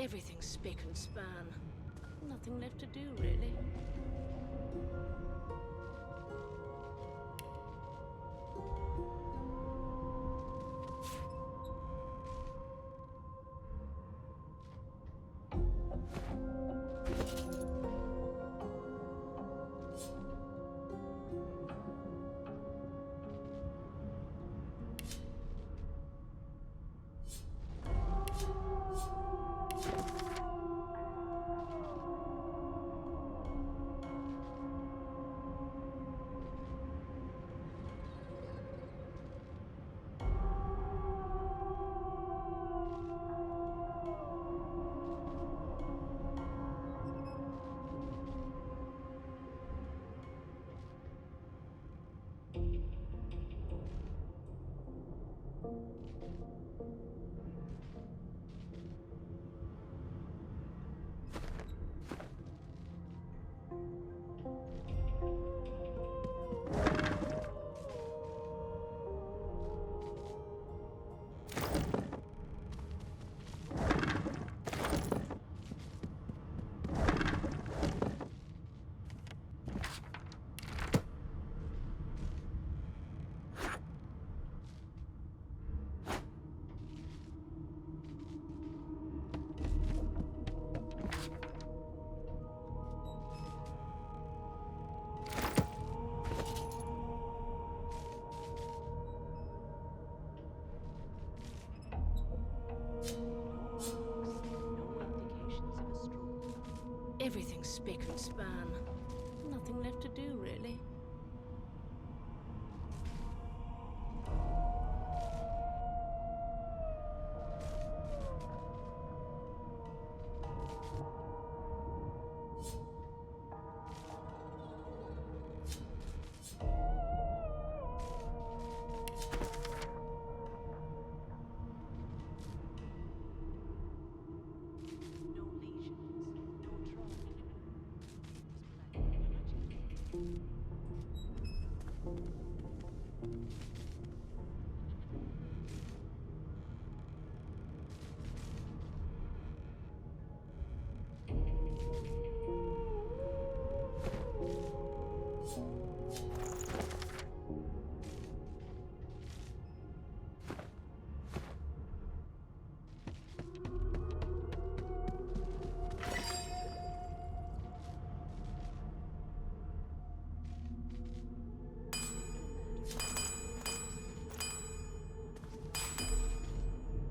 Everything's spick and span. Nothing left to do, really. Everything's spick and span. Nothing left to do, really.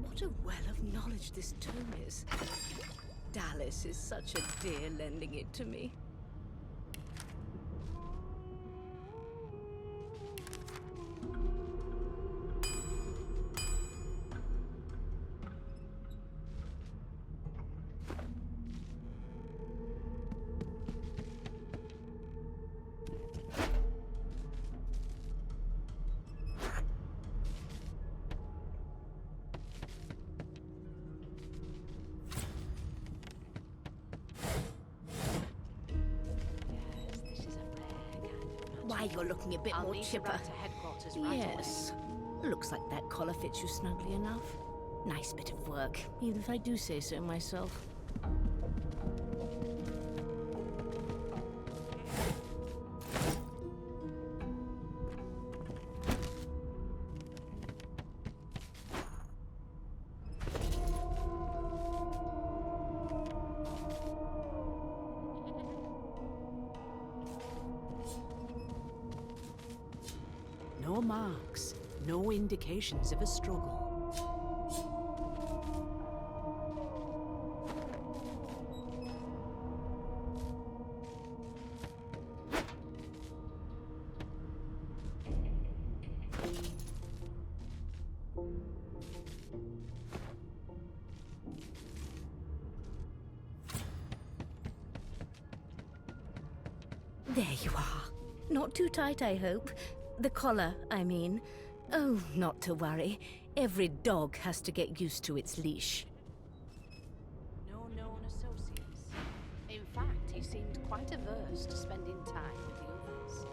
What a well of knowledge this tome is. Dallas is such a dear lending it to me. Why, you're looking a bit more chipper. Yes. Looks like that collar fits you snugly enough. Nice bit of work, even if I do say so myself. No marks, no indications of a struggle. There you are. Not too tight, I hope. The collar, I mean. Oh, not to worry. Every dog has to get used to its leash. No known associates. In fact, he seemed quite averse to spending time with the others.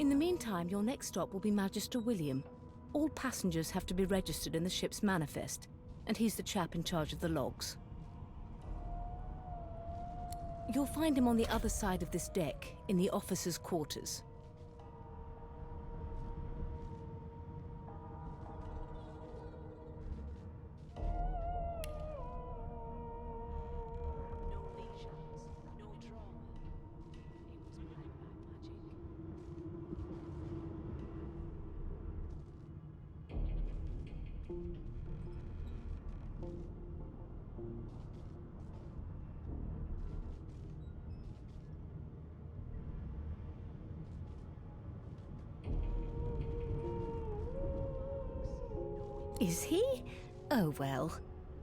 In the meantime, your next stop will be Magister William. All passengers have to be registered in the ship's manifest, and he's the chap in charge of the logs. You'll find him on the other side of this deck, in the officers' quarters. No lesions, no trauma. It was blind by magic. Is he? Oh well.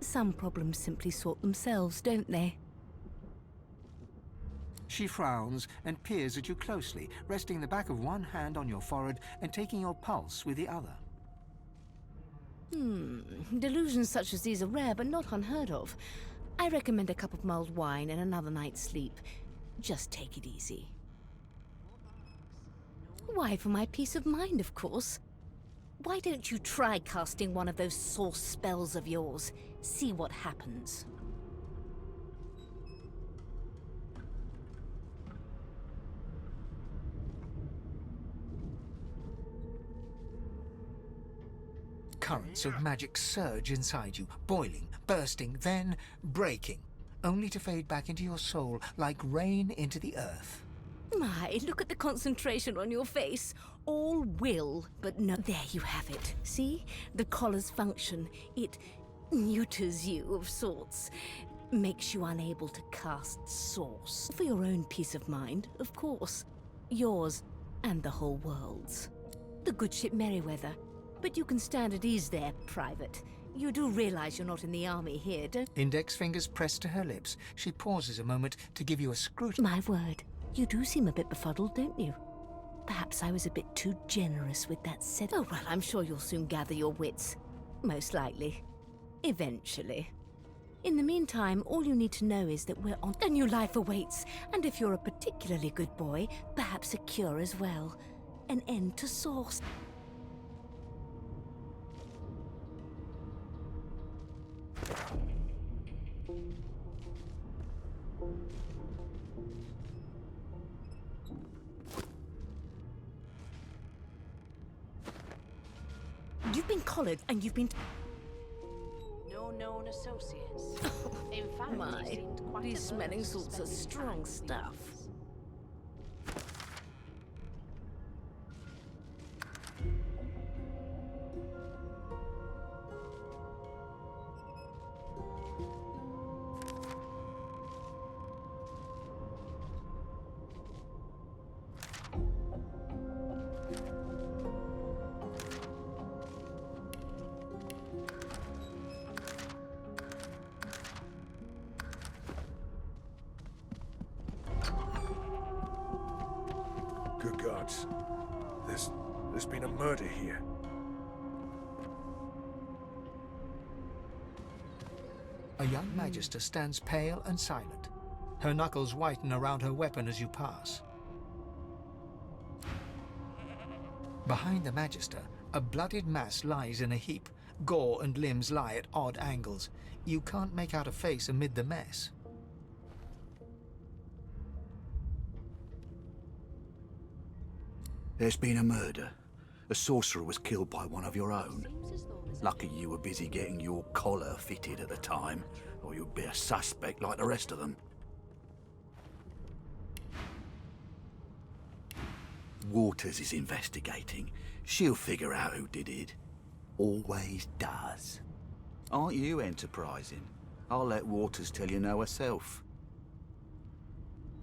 Some problems simply sort themselves, don't they? She frowns and peers at you closely, resting the back of one hand on your forehead and taking your pulse with the other. Delusions such as these are rare, but not unheard of. I recommend a cup of mulled wine and another night's sleep. Just take it easy. Why, for my peace of mind, of course. Why don't you try casting one of those source spells of yours? See what happens. Currents of magic surge inside you, boiling, bursting, then breaking, only to fade back into your soul like rain into the earth. My, look at the concentration on your face. All will, but no. There you have it. See? The collar's function. It neuters you of sorts. Makes you unable to cast source. For your own peace of mind, of course. Yours and the whole world's. The good ship Merryweather. But you can stand at ease there, Private. You do realize you're not in the army here, don't you? Index fingers pressed to her lips. She pauses a moment to give you a scrutiny. My word. You do seem a bit befuddled, don't you? Perhaps I was a bit too generous with that set. Oh, well, I'm sure you'll soon gather your wits. Most likely. Eventually. In the meantime, all you need to know is that we're on... A new life awaits, and if you're a particularly good boy, perhaps a cure as well. An end to source. You've been collared and you've been... No known associates. In fact, My, he seemed quite these averse smelling to salts are spending strong time with the stuff. others. Good gods. There's been a murder here. A young magister stands pale and silent. Her knuckles whiten around her weapon as you pass. Behind the magister, a bloodied mass lies in a heap. Gore and limbs lie at odd angles. You can't make out a face amid the mess. There's been a murder. A sorcerer was killed by one of your own. Seems as though there's a Lucky you were busy getting your collar fitted at the time, or you'd be a suspect like the rest of them. Waters is investigating. She'll figure out who did it. Always does. Aren't you enterprising? I'll let Waters tell you no herself.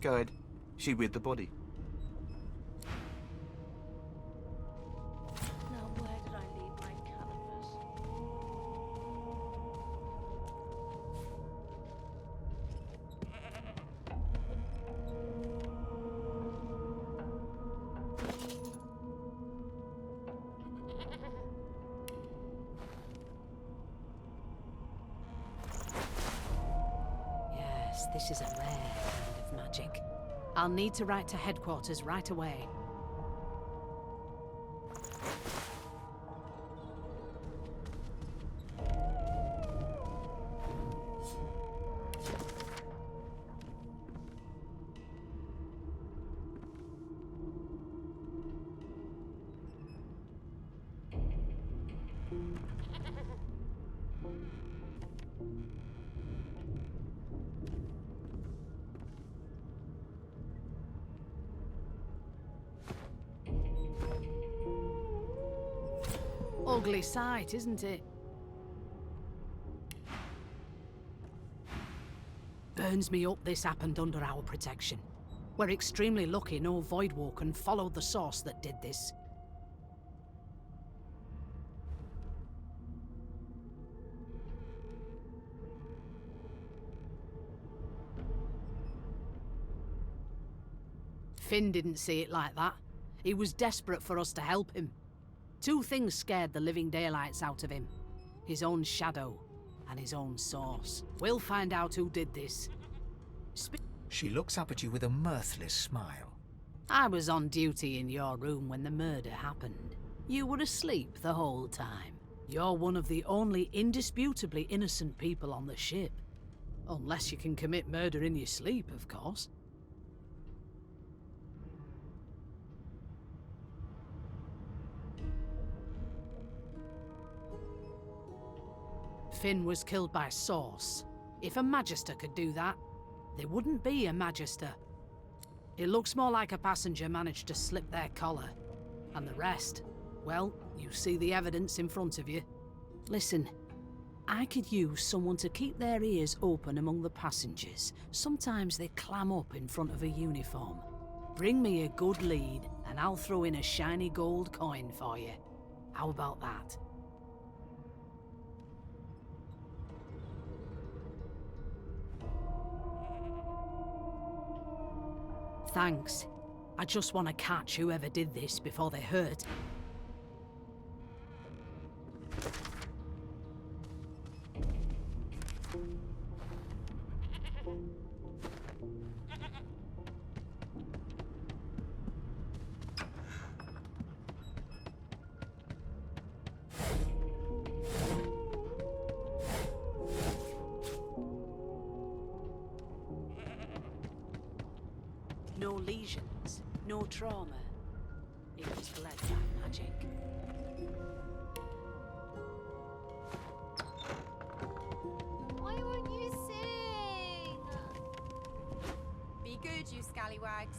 Go ahead. She with the body. Now, where did I leave my canvas? Yes, this is a rare kind of magic. I'll need to write to headquarters right away. Ugly sight, isn't it? Burns me up this happened under our protection. We're extremely lucky no Voidwalker followed the source that did this. Finn didn't see it like that. He was desperate for us to help him. Two things scared the living daylights out of him. His own shadow and his own source. We'll find out who did this. She looks up at you with a mirthless smile. I was on duty in your room when the murder happened. You were asleep the whole time. You're one of the only indisputably innocent people on the ship. Unless you can commit murder in your sleep, of course. Finn was killed by Source. If a Magister could do that, there wouldn't be a Magister. It looks more like a passenger managed to slip their collar. And the rest, well, you see the evidence in front of you. Listen, I could use someone to keep their ears open among the passengers. Sometimes they clam up in front of a uniform. Bring me a good lead, and I'll throw in a shiny gold coin for you. How about that? Thanks. I just want to catch whoever did this before they hurt. No lesions, no trauma. It was bled by magic. Why won't you sing? Be good, you scallywags.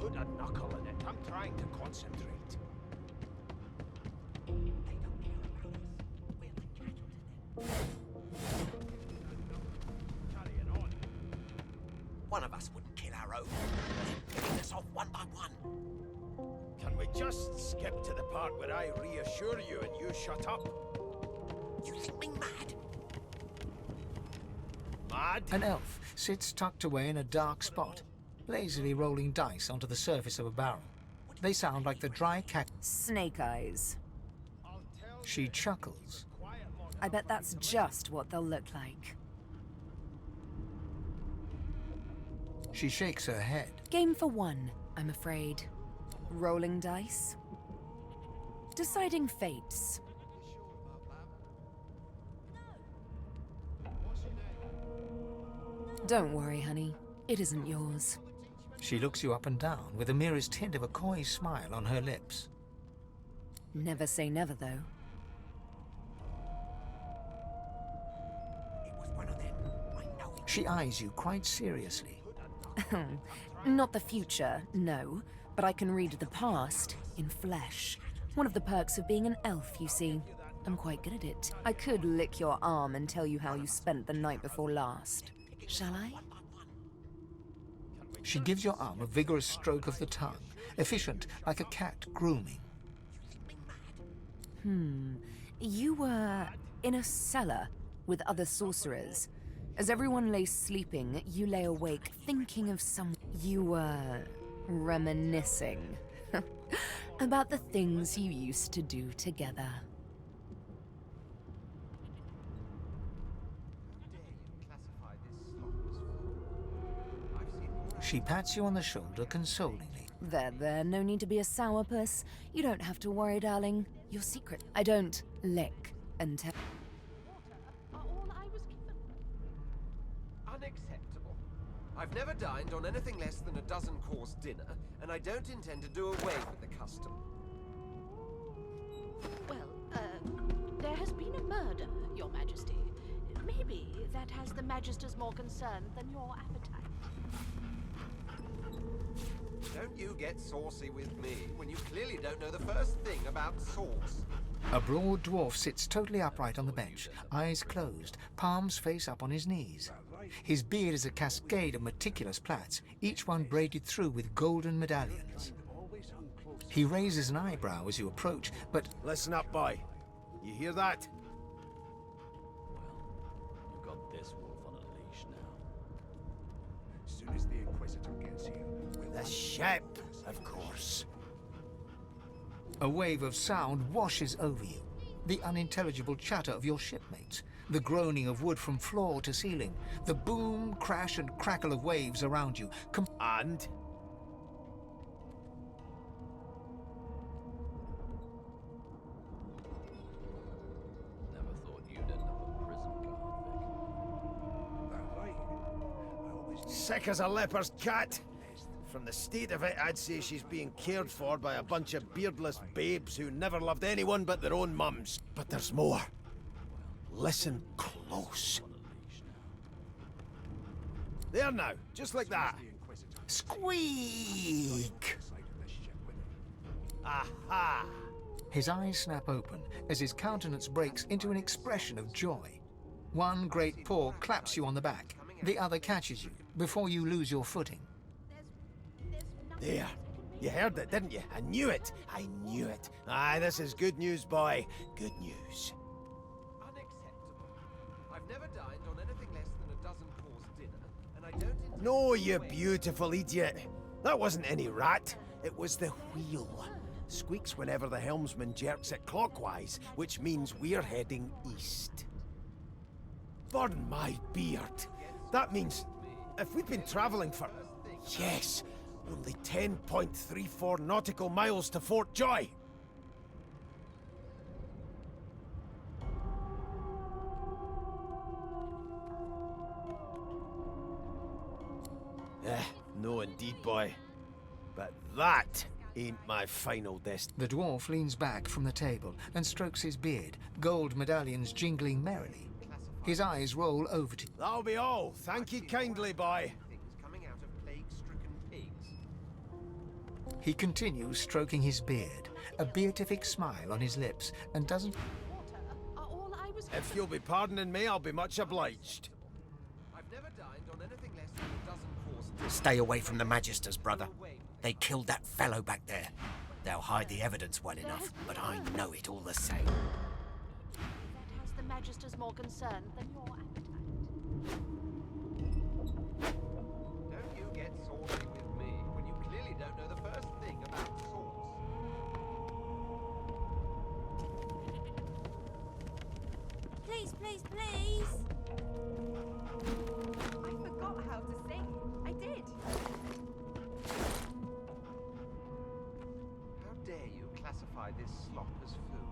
Put a knuckle in it. I'm trying to concentrate. They don't care about us. We're the cattle to them. Carrying on. One of us wouldn't kill our own. They'd pick us off one by one. Can we just skip to the part where I reassure you and you shut up? You think me mad? Mad? An elf sits tucked away in a dark spot, lazily rolling dice onto the surface of a barrel. They sound like the dry cat. Snake eyes. She chuckles. I bet that's just what they'll look like. She shakes her head. Game for one, I'm afraid. Rolling dice. Deciding fates. Don't worry, honey. It isn't yours. She looks you up and down with the merest hint of a coy smile on her lips. Never say never, though. It was one of them. I know it. She eyes you quite seriously. Not the future, no. But I can read the past in flesh. One of the perks of being an elf, you see. I'm quite good at it. I could lick your arm and tell you how you spent the night before last. Shall I? She gives your arm a vigorous stroke of the tongue, efficient like a cat grooming. You were in a cellar with other sorcerers. As everyone lay sleeping, you lay awake thinking of some... You were reminiscing about the things you used to do together. She pats you on the shoulder consolingly. There, no need to be a sourpuss. You don't have to worry, darling. Your secret. I don't lick and tell. Are all I was given. Unacceptable. I've never dined on anything less than a dozen-course dinner, and I don't intend to do away with the custom. Well, there has been a murder, Your Majesty. Maybe that has the Magister's more concerned than your appetite. Don't you get saucy with me when you clearly don't know the first thing about sauce. A broad dwarf sits totally upright on the bench, eyes closed, palms face up on his knees. His beard is a cascade of meticulous plaits, each one braided through with golden medallions. He raises an eyebrow as you approach, but... Listen up, boy. You hear that? You've got this wolf on a leash now. As soon as the Inquisitor gets here, The ship, of course. A wave of sound washes over you. The unintelligible chatter of your shipmates, the groaning of wood from floor to ceiling, the boom, crash and crackle of waves around you. And? Never thought you'd end up a prison guard, that right. I always Sick as a leper's cat. From the state of it, I'd say she's being cared for by a bunch of beardless babes who never loved anyone but their own mums. But there's more. Listen close. There now, just like that. Squeak! Aha! His eyes snap open as his countenance breaks into an expression of joy. One great paw claps you on the back. The other catches you before you lose your footing. There. You heard it, didn't you? I knew it. I knew it. Aye, this is good news, boy. Good news. Unacceptable. I've never dined on anything less than a dozen-course dinner, and I don't intend... No, you beautiful idiot. That wasn't any rat. It was the wheel. Squeaks whenever the helmsman jerks it clockwise, which means we're heading east. Burn my beard. That means if we'd been traveling for... Yes, only 10.34 nautical miles to Fort Joy. No indeed, boy. But that ain't my final destiny. The dwarf leans back from the table and strokes his beard, gold medallions jingling merrily. His eyes roll over to you. That'll be all. Thank you kindly, boy. Things coming out of plague-stricken pigs. He continues stroking his beard, a beatific smile on his lips, and doesn't... Are all I was If you'll be pardoning me, I'll be much obliged. I've never dined on anything less than a dozen-course... Stay away from the Magisters, brother. They killed that fellow back there. They'll hide the evidence well enough, but I know it all the same. That has the Magister's more concerned than your appetite. Don't you get saucy with me when you clearly don't know the first thing about sauce. Please, please, please! I forgot how to sing. I did. How dare you classify this slop as food?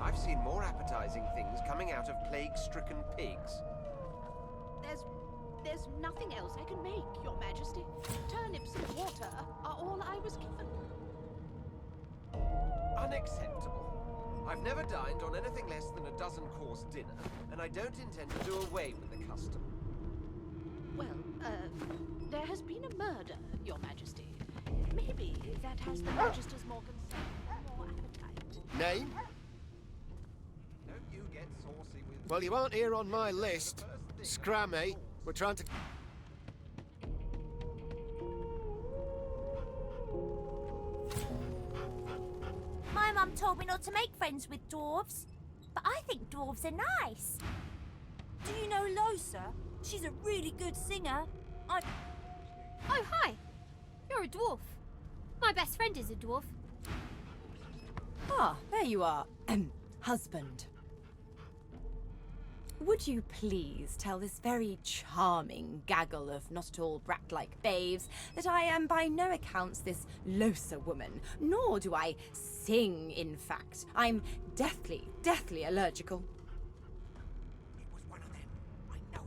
I've seen more appetizing things coming out of plague-stricken pigs. There's nothing else I can make, Your Majesty. Turnips and water are all I was given. Unacceptable. I've never dined on anything less than a dozen-course dinner, and I don't intend to do away with the custom. Well, there has been a murder, Your Majesty. Maybe that has the Magister's more concern than your appetite. Name? Don't you get saucy with... Well, you aren't here on my list. Scrammy. We're trying to... Mum told me not to make friends with dwarves. But I think dwarves are nice. Do you know Losa? She's a really good singer. Oh, hi. You're a dwarf. My best friend is a dwarf. Ah, there you are. Husband. Would you please tell this very charming gaggle of not-at-all brat-like babes that I am by no accounts this Losa woman, nor do I sing, in fact. I'm deathly, deathly allergical. It was one of them. I know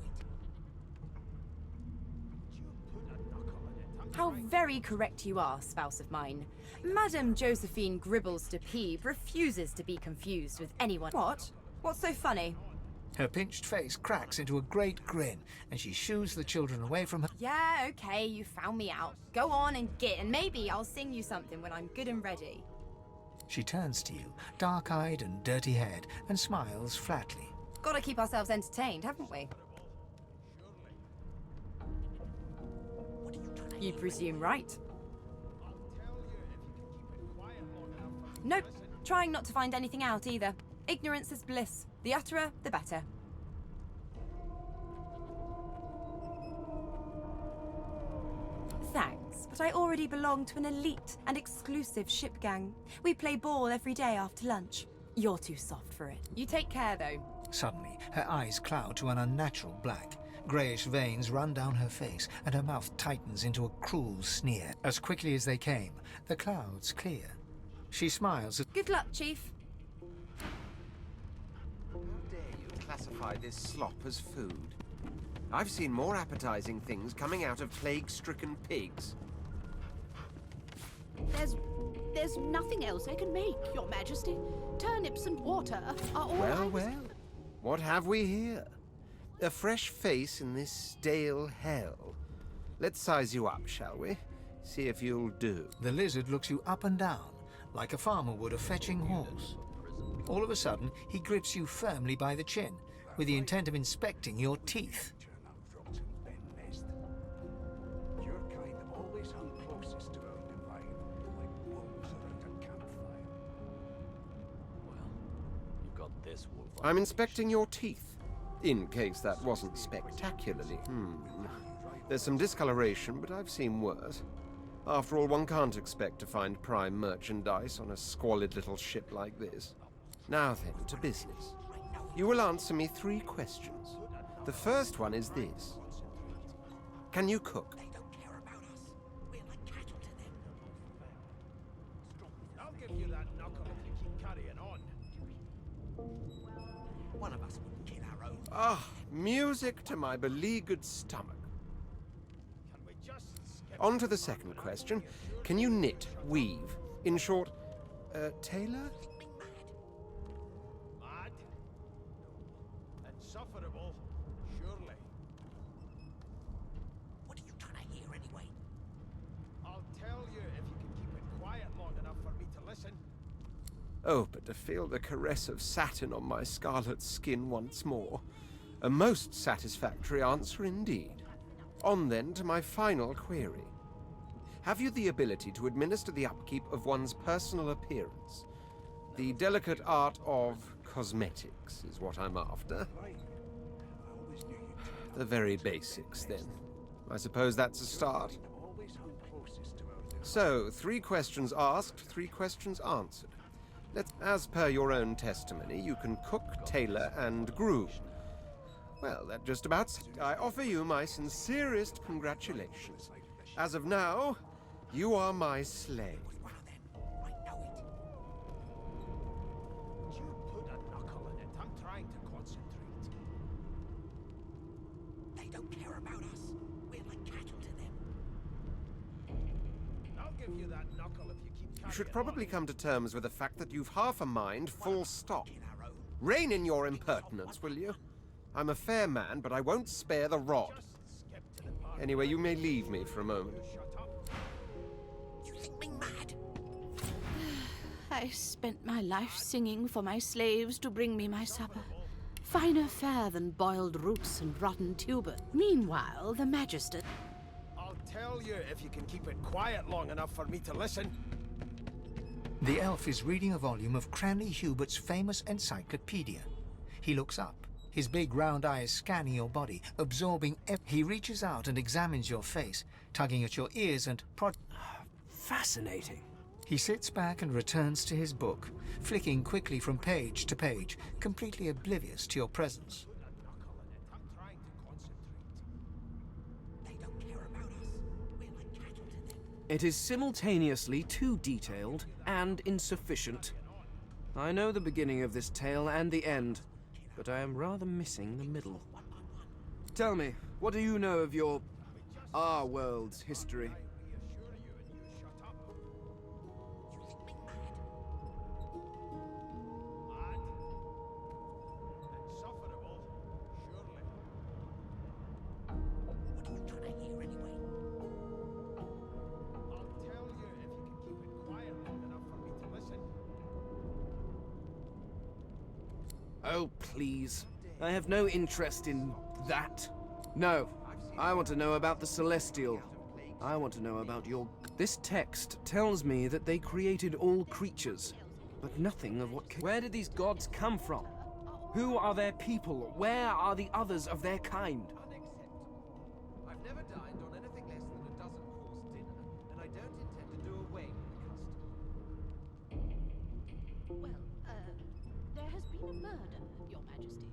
it. How very correct you are, spouse of mine. Madame Josephine Gribbles de Peeb refuses to be confused with anyone. What? What's so funny? Her pinched face cracks into a great grin, and she shoos the children away from her. Yeah, okay, you found me out. Go on and get, and maybe I'll sing you something when I'm good and ready. She turns to you, dark-eyed and dirty-haired, and smiles flatly. Gotta keep ourselves entertained, haven't we? You presume right. Nope, trying not to find anything out either. Ignorance is bliss. The utterer, the better. Thanks, but I already belong to an elite and exclusive ship gang. We play ball every day after lunch. You're too soft for it. You take care, though. Suddenly, her eyes cloud to an unnatural black. Greyish veins run down her face, and her mouth tightens into a cruel sneer. As quickly as they came, the clouds clear. She smiles at... Good luck, Chief. How dare you classify this slop as food? I've seen more appetizing things coming out of plague-stricken pigs. There's nothing else I can make, Your Majesty. Turnips and water are all Well, what have we here? A fresh face in this stale hell. Let's size you up, shall we? See if you'll do. The lizard looks you up and down, like a farmer would a fetching horse. All of a sudden, he grips you firmly by the chin, with the intent of inspecting your teeth. Your kind always hung closest to our divine, like wolves around a campfire. Well, you've got this wolf. I'm inspecting your teeth, in case that wasn't spectacularly. There's some discoloration, but I've seen worse. After all, one can't expect to find prime merchandise on a squalid little ship like this. Now then, to business. You will answer me 3 questions. The first one is this. Can you cook? They don't care about us. We're like cattle to them. I'll give you that knuckle if you keep carrying on. One of us wouldn't kill our own. Ah, music to my beleaguered stomach. On to the second question. Can you knit, weave? In short, tailor? Mad? Insufferable, surely. What are you trying to hear anyway? I'll tell you if you can keep it quiet long enough for me to listen. Oh, but to feel the caress of satin on my scarlet skin once more. A most satisfactory answer indeed. On then to my final query. Have you the ability to administer the upkeep of one's personal appearance? The delicate art of cosmetics is what I'm after. The very basics, then. I suppose that's a start. So, 3 questions asked, 3 questions answered. As per your own testimony, you can cook, tailor, and groom. Well, that just about... I offer you my sincerest congratulations. As of now, you are my slave. One of them. I know it. You put a knuckle in it. I'm trying to concentrate. They don't care about us. We're like cattle to them. I'll give you that knuckle if you keep carrying You should probably come to terms with the fact that you've half a mind, full stop. Kill our own. Rein in your impertinence, will you? I'm a fair man, but I won't spare the rod. Anyway, you may leave me for a moment. You think me mad? I spent my life singing for my slaves to bring me my supper. Finer fare than boiled roots and rotten tuber. Meanwhile, the Magister... I'll tell you if you can keep it quiet long enough for me to listen. The elf is reading a volume of Cranley Hubert's famous encyclopedia. He looks up, his big round eyes scanning your body, absorbing He reaches out and examines your face, tugging at your ears and Fascinating. He sits back and returns to his book, flicking quickly from page to page, completely oblivious to your presence. It is simultaneously too detailed and insufficient. I know the beginning of this tale and the end, but I am rather missing the middle. Tell me, what do you know of our world's history? Oh, please. I have no interest in that. No, I want to know about the Celestial. I want to know about your... This text tells me that they created all creatures, but nothing of what... Where did these gods come from? Who are their people? Where are the others of their kind? I've never dined on anything less than a dozen-course dinner, and I don't intend to do away with the custom. Well, there has been a murder, Your Majesty.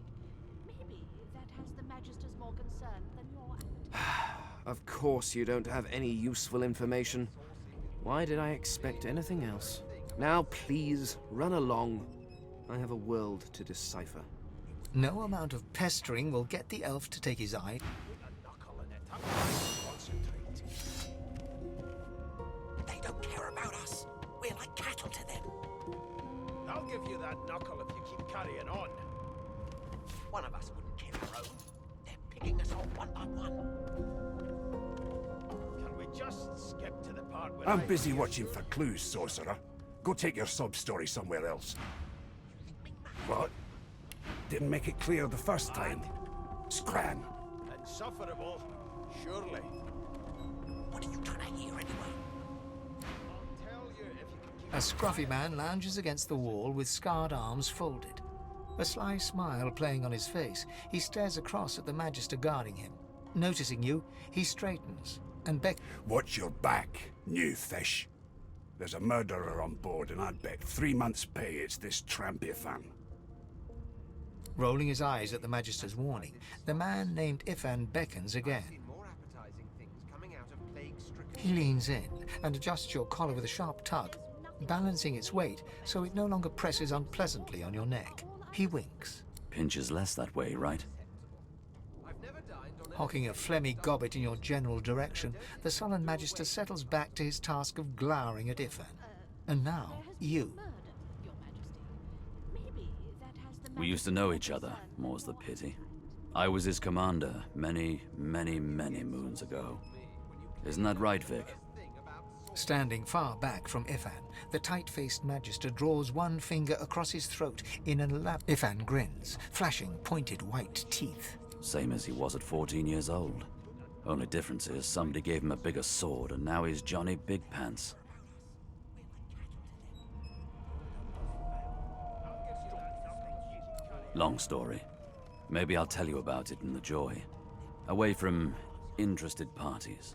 Maybe that has the Magisters more concerned than your appetite. Of course you don't have any useful information. Why did I expect anything else? Now please, run along. I have a world to decipher. No amount of pestering will get the elf to take his eye. They don't care about us. We're like cattle to them. I'll give you that knuckle if you keep carrying on. One of us wouldn't kill our own. They're picking us off one by one. Can we just skip to the part where I'm busy watching for clues, sorcerer. Go take your sub-story somewhere else. What? Didn't make it clear the first time. Scram. Insufferable, surely. What are you trying to hear anyway? I'll tell you if you can keep... A scruffy man lounges against the wall with scarred arms folded. A sly smile playing on his face, he stares across at the Magister guarding him. Noticing you, he straightens and Watch your back, new fish. There's a murderer on board, and I'd bet 3 months' pay it's this trampy fan. Rolling his eyes at the Magister's warning, the man named Ifan beckons again. He leans in and adjusts your collar with a sharp tug, balancing its weight so it no longer presses unpleasantly on your neck. He winks. Pinches less that way, right? Hocking a phlegmy gobbet in your general direction, the sullen Magister settles back to his task of glowering at Ifan. And now, you. We used to know each other, more's the pity. I was his commander many, many, many moons ago. Isn't that right, Vic? Standing far back from Ifan, the tight-faced Magister draws one finger across his throat in an Ifan grins, flashing pointed white teeth. Same as he was at 14 years old. Only difference is somebody gave him a bigger sword and now he's Johnny Big Pants. Long story. Maybe I'll tell you about it in the Joy. Away from interested parties.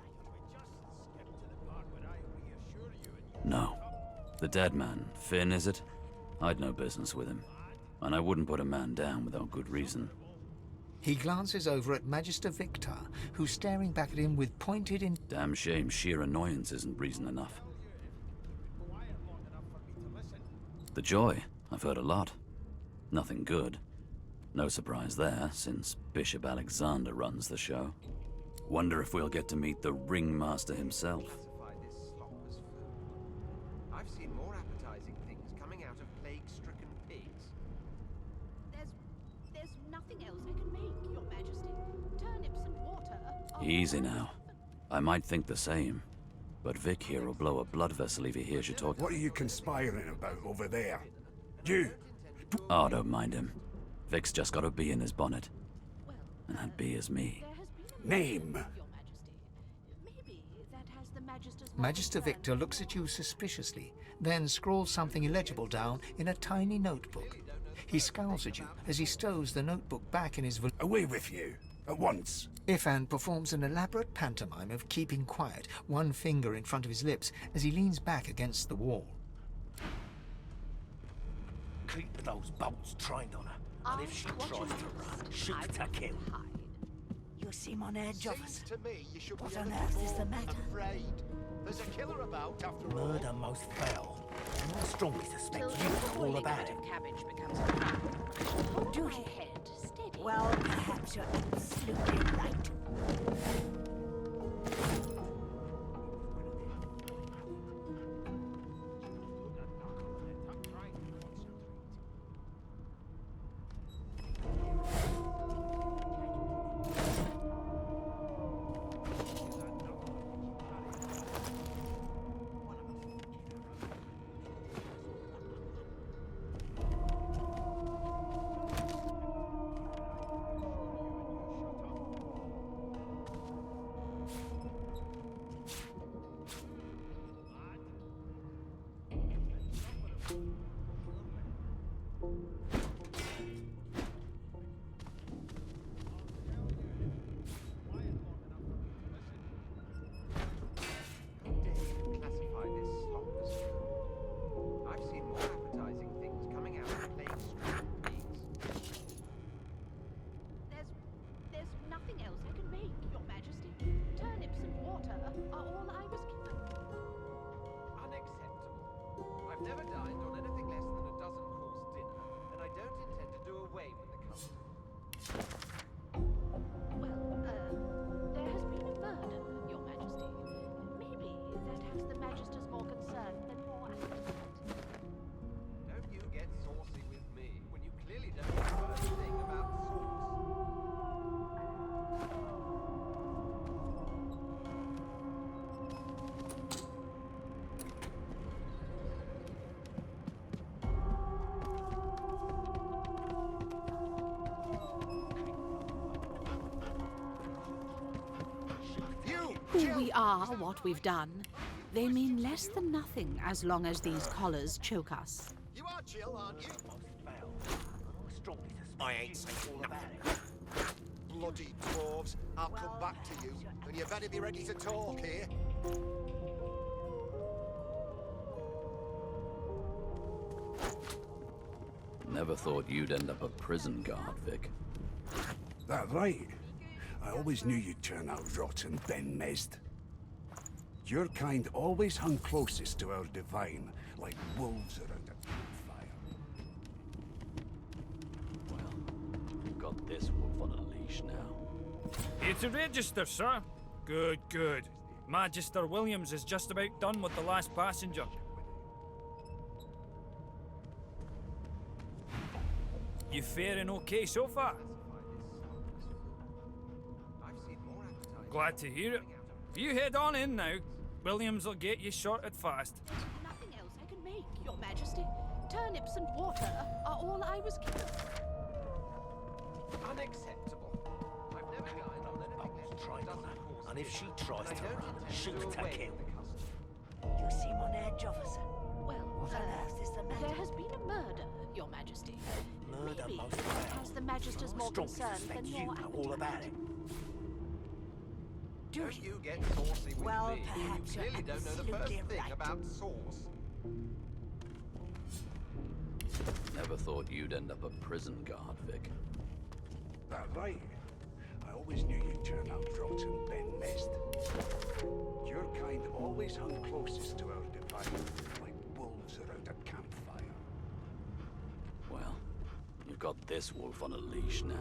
No. The dead man, Finn, is it? I'd no business with him. And I wouldn't put a man down without good reason. He glances over at Magister Victor, who's staring back at him with pointed in... Damn shame sheer annoyance isn't reason enough. The Joy, I've heard a lot. Nothing good. No surprise there, since Bishop Alexander runs the show. Wonder if we'll get to meet the Ringmaster himself. I've seen more appetizing things coming out of plague-stricken pigs. There's nothing else I can make, Your Majesty. Turnips and water. Easy now. I might think the same, but Vic here will blow a blood vessel if he hears you talk. What are you conspiring about over there? You! Oh, don't mind him. Vic's just got a bee in his bonnet. And that bee is me. Name! Magister Victor looks at you suspiciously, then scrawls something illegible down in a tiny notebook. He scowls at you as he stows the notebook back in his... Away with you, at once. Ifan performs an elaborate pantomime of keeping quiet, one finger in front of his lips as he leans back against the wall. Keep those bolts trained on her, and if she tries to run, shoot to kill. You seem on edge, officer. To me, you should What be a on little earth is the more matter? afraid. There's a killer about, after all. Murder most foul. And I strongly suspect you know all about it. Cabbage becomes a crab. Do you? Head steady. Well, perhaps you're absolutely right. Who we are, what we've done, they mean less than nothing as long as these collars choke us. You are chill, aren't you? I ain't saying nothing. Bloody dwarves. I'll come back to you, and you better be ready to talk here. Never thought you'd end up a prison guard, Vic. That right? I always knew you'd turn out rotten, Ben Mezd. Your kind always hung closest to our divine, like wolves around a campfire. Well, you've got this wolf on a leash now. Here to register, sir. Good, good. Magister Williams is just about done with the last passenger. You faring okay so far? Glad to hear it. You head on in now. Williams will get you sorted fast. Nothing else I can make, Your Majesty. Turnips and water are all I was given. Unacceptable. I've never dined on anything less than and if she tries to run, shoot to kill. You seem on edge, officer. Well, What on earth is the matter? there has been a murder, Your Majesty. Murder Maybe most foul. as the Magister's more Strongly concerned suspect than you your know all about it. Do Don't you? you get saucy with Well, me? perhaps You you're clearly don't know the first absolutely thing right. about sauce. Never thought you'd end up a prison guard, Vic. That right? I always knew you'd turn out rotten, Ben Mezd. Your kind always hung closest to our divine, like wolves around a campfire. Well, you've got this wolf on a leash now.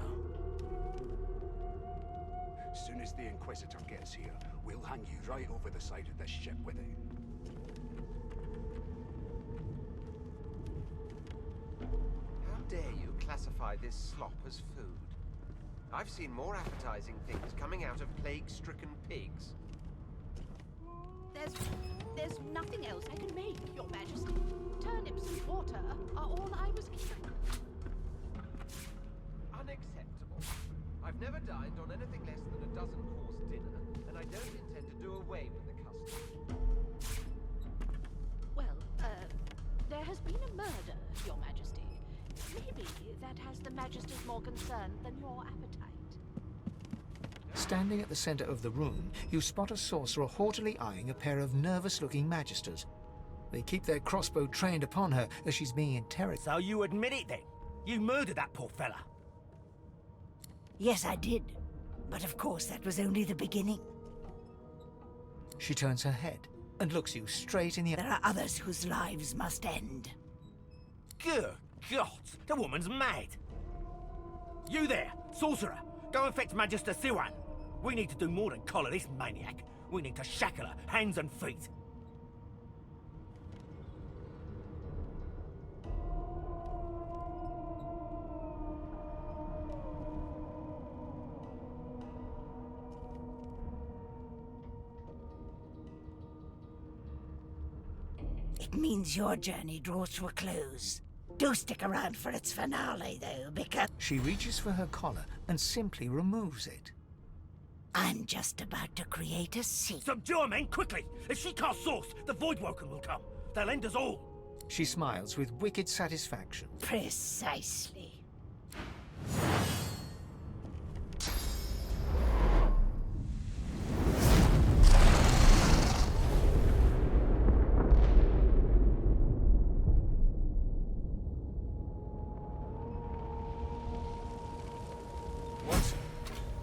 As soon as the Inquisitor gets here, we'll hang you right over the side of this ship with it. How dare you classify this slop as food? I've seen more appetizing things coming out of plague-stricken pigs. There's nothing else I can make, Your Majesty. Turnips and water are all I was given. Unacceptable. I've never dined on anything less than a dozen-course dinner, and I don't intend to do away with the custom. been a murder, Your Majesty. Maybe that has the Majesty's more concerned than your appetite. Standing at the center of the room, you spot a sorcerer haughtily eyeing a pair of nervous-looking magisters. They keep their crossbow trained upon her as she's being interrogated. So you admit it then? You murdered that poor fella? Yes, I did. But of course, that was only the beginning. She turns her head and looks you straight in the eye. There are others whose lives must end. Good God, the woman's mad. You there, sorcerer, go and fetch Magister Siwan. We need to do more than collar this maniac. We need to shackle her, hands and feet. It means your journey draws to a close. Do stick around for its finale, though, because She reaches for her collar and simply removes it. I'm just about to create a scene. Subdue her, men, quickly! If she casts source, the Voidwoken will come. They'll end us all. She smiles with wicked satisfaction. Precisely.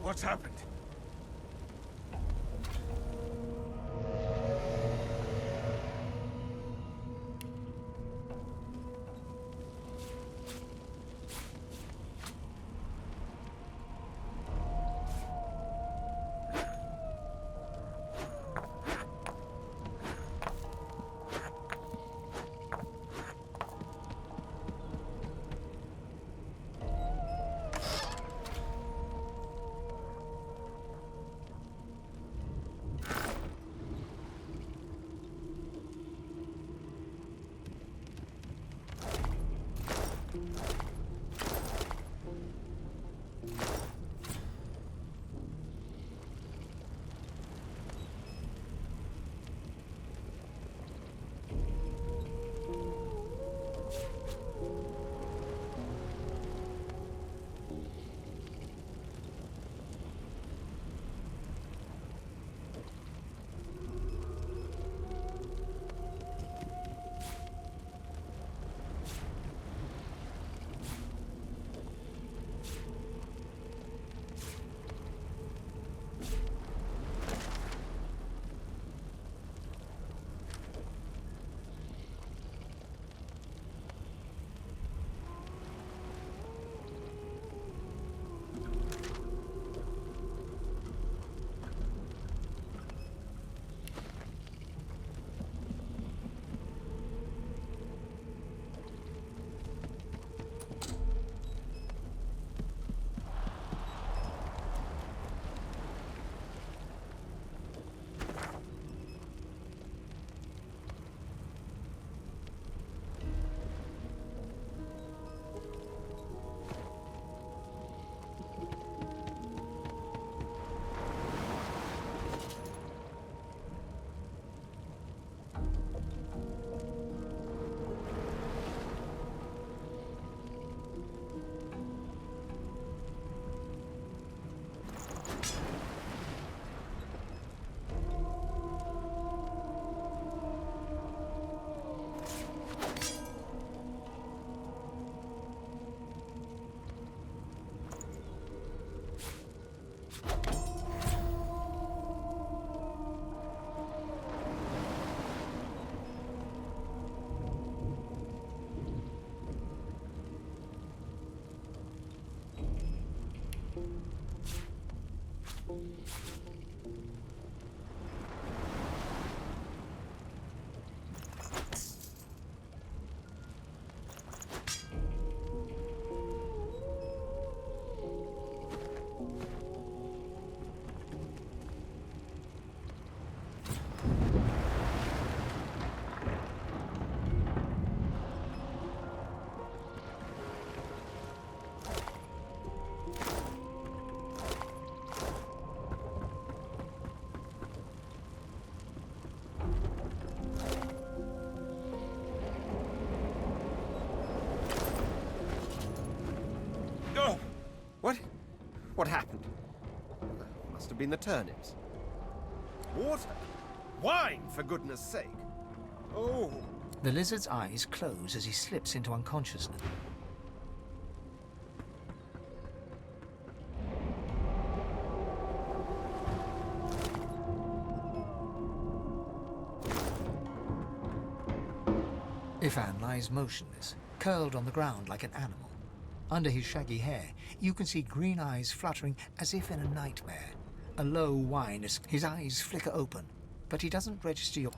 What's happened? What happened? Must have been the turnips. Water? Wine, for goodness sake! Oh! The lizard's eyes close as he slips into unconsciousness. Ifan lies motionless, curled on the ground like an animal. Under his shaggy hair, you can see green eyes fluttering as if in a nightmare. A low whine as his eyes flicker open, but he doesn't register your...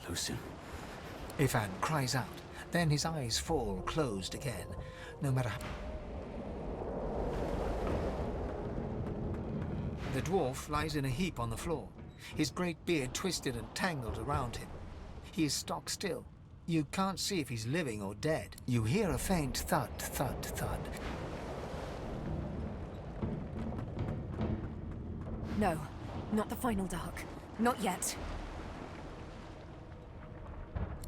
Lucian. Ifan cries out, then his eyes fall closed again, no matter how... The dwarf lies in a heap on the floor, his great beard twisted and tangled around him. He is stock still. You can't see if he's living or dead. You hear a faint thud, thud, thud. No, not the final dark. Not yet.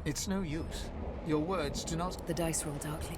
It's no use. Your words do not... The dice roll darkly.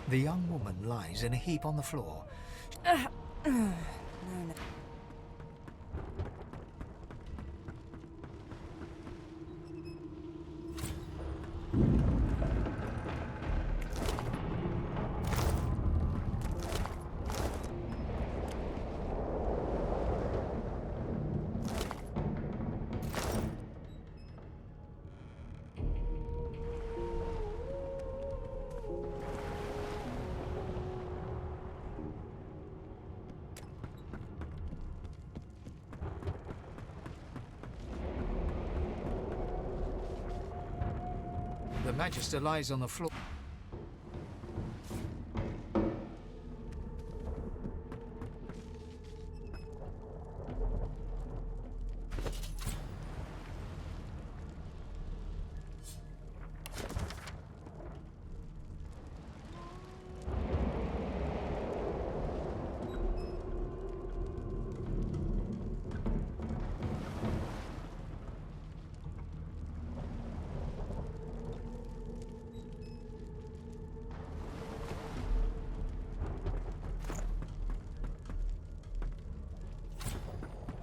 The young woman lies in a heap on the floor. No. The Magister lies on the floor.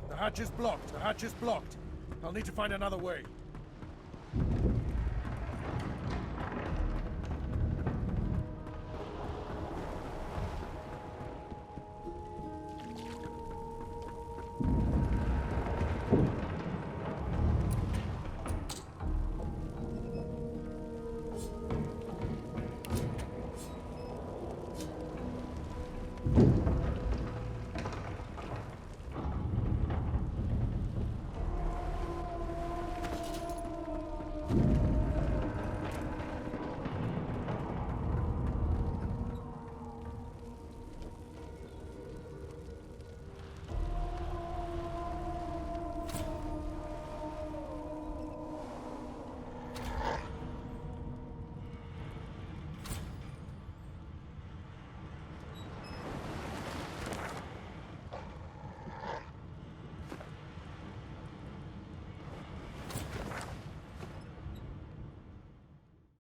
The hatch is blocked. The hatch is blocked. I'll need to find another way.